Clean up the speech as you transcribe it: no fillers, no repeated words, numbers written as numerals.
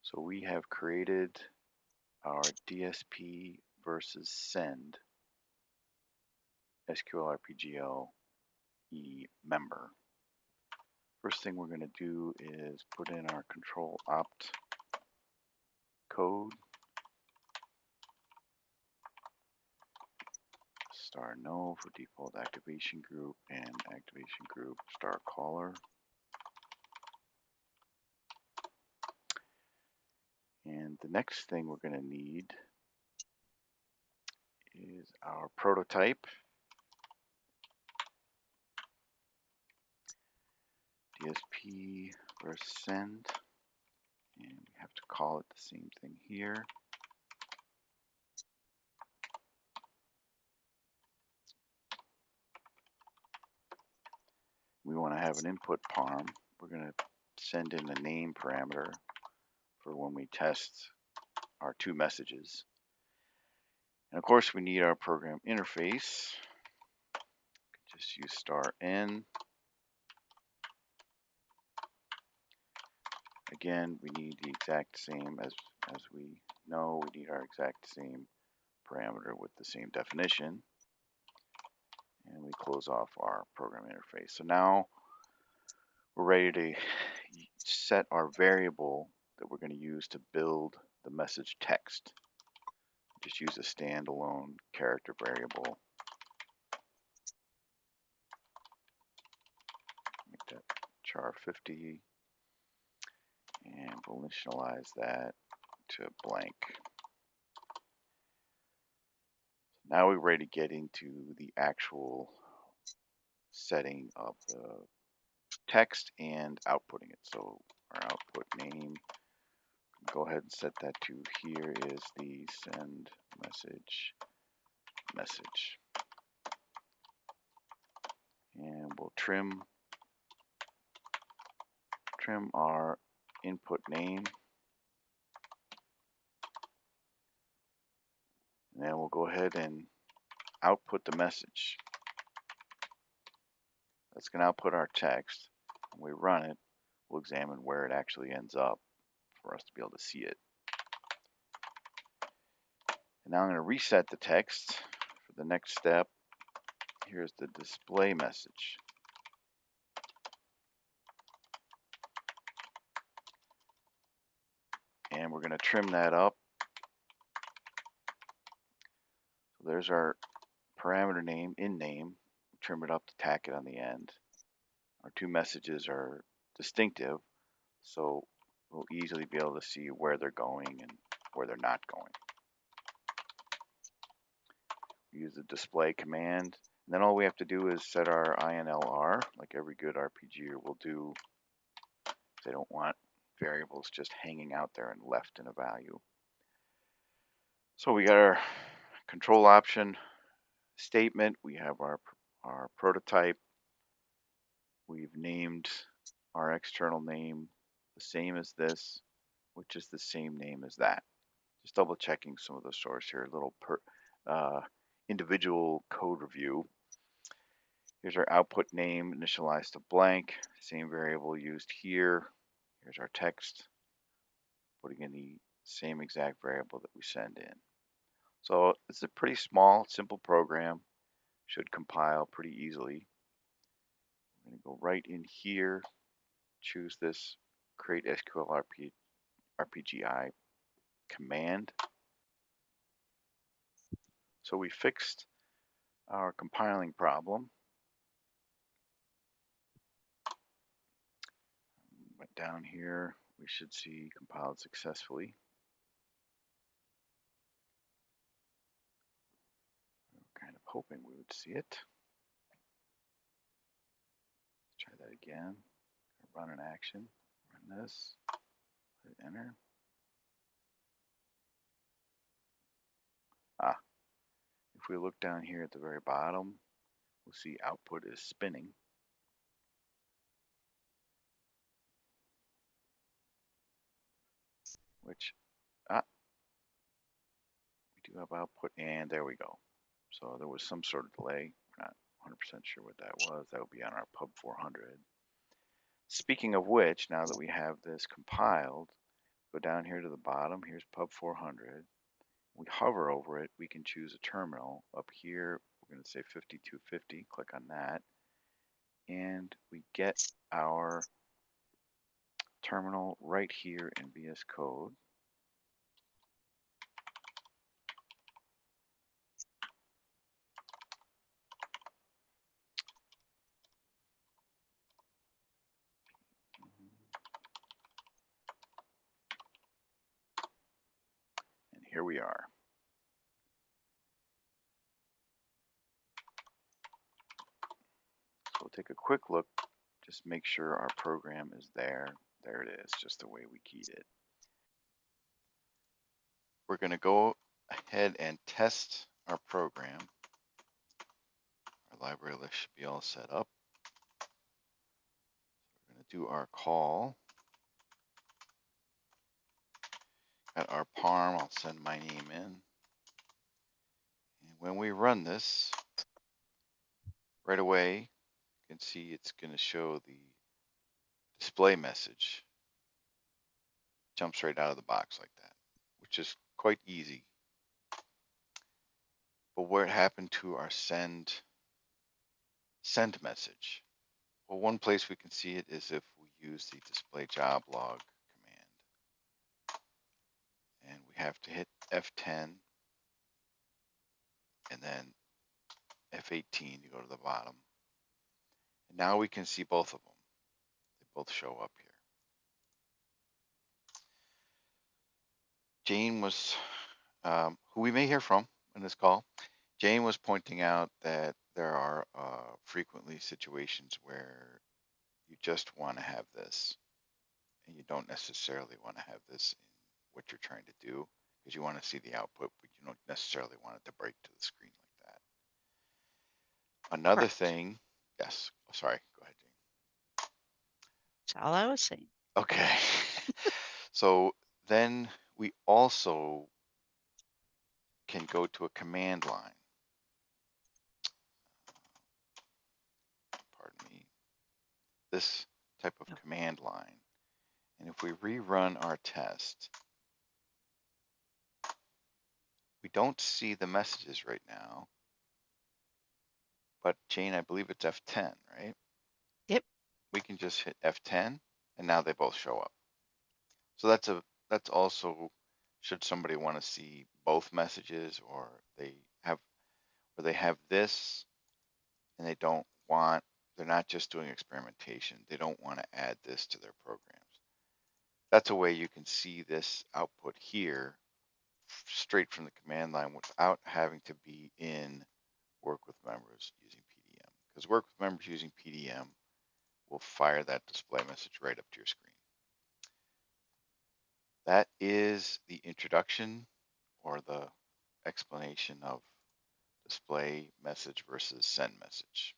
So we have created our DSP versus SND SQLRPGLE member. First thing we're going to do is put in our control opt code, star no for default activation group, and activation group star caller. And the next thing we're going to need is our prototype, DSP versus send, and we have to call it the same thing here. We want to have an input parm. We're going to send in a name parameter for when we test our two messages. And of course, we need our program interface. Just use star n. Again, we need the exact same as we know. We need our exact same parameter with the same definition. And we close off our program interface. So now we're ready to set our variable that we're going to use to build the message text. Just use a standalone character variable. Make that char 50. And we'll initialize that to blank. Now we're ready to get into the actual setting of the text and outputting it. So our output name, go ahead and set that to here is the send message. And we'll trim our input name. And then we'll go ahead and output the message. That's going to output our text. When we run it, we'll examine where it actually ends up for us to be able to see it. And now I'm going to reset the text for the next step. Here's the display message. And we're going to trim that up. So there's our parameter name in name. We'll trim it up to tack it on the end. Our two messages are distinctive, so we'll easily be able to see where they're going and where they're not going. We use the display command, and then all we have to do is set our INLR, like every good RPGer will do. They don't want variables just hanging out there and left in a value. So we got our control option statement. We have our prototype. We've named our external name the same as this, which is the same name as that. Just double checking some of the source here, a little individual code review. Here's our output name initialized to blank, same variable used here. Here's our text, putting in the same exact variable that we send in. So it's a pretty small, simple program, should compile pretty easily. I'm going to go right in here, choose this create SQLRPGI command. So we fixed our compiling problem. Went down here, we should see compiled successfully. We're kind of hoping we would see it. Let's try that again. Run an action, run this, hit enter. If we look down here at the very bottom, we'll see output is spinning. Which, we do have output, and there we go. So there was some sort of delay. We're not 100% sure what that was. That would be on our pub 400. Speaking of which, now that we have this compiled, Go down here to the bottom. Here's pub 400. We hover over it. We can choose a terminal. Up here, we're going to say 5250. Click on that. And we get our terminal right here in VS Code. And here we are. So we'll take a quick look, just make sure our program is there. There it is, just the way we keyed it. We're going to go ahead and test our program. Our library list should be all set up. We're going to do our call. At our parm, I'll send my name in. And when we run this, right away, you can see it's going to show the display message. Jumps right out of the box like that, which is quite easy. But what happened to our send message? Well, one place we can see it is if we use the display job log command. And we have to hit F10 and then F18 to go to the bottom. And now we can see both of them. They both show up here. Jane was, who we may hear from in this call, Jane was pointing out that there are frequently situations where you just want to have this and you don't necessarily want to have this in what you're trying to do because you want to see the output, but you don't necessarily want it to break to the screen like that. Another Correct. thing, yes, sorry, go ahead, Jane. That's all I was saying. Okay. So then we also can go to a command line. Pardon me. This type of Oh. command line. And if we rerun our test, we don't see the messages right now. But Jane, I believe it's F10, right? Yep. We can just hit F10 and now they both show up. So that's also, should somebody want to see both messages or they have this and they're not just doing experimentation. They don't want to add this to their programs. That's a way you can see this output here straight from the command line without having to be in work with members using PDM. Because work with members using PDM will fire that display message right up to your screen. That is the introduction or the explanation of display message versus send message.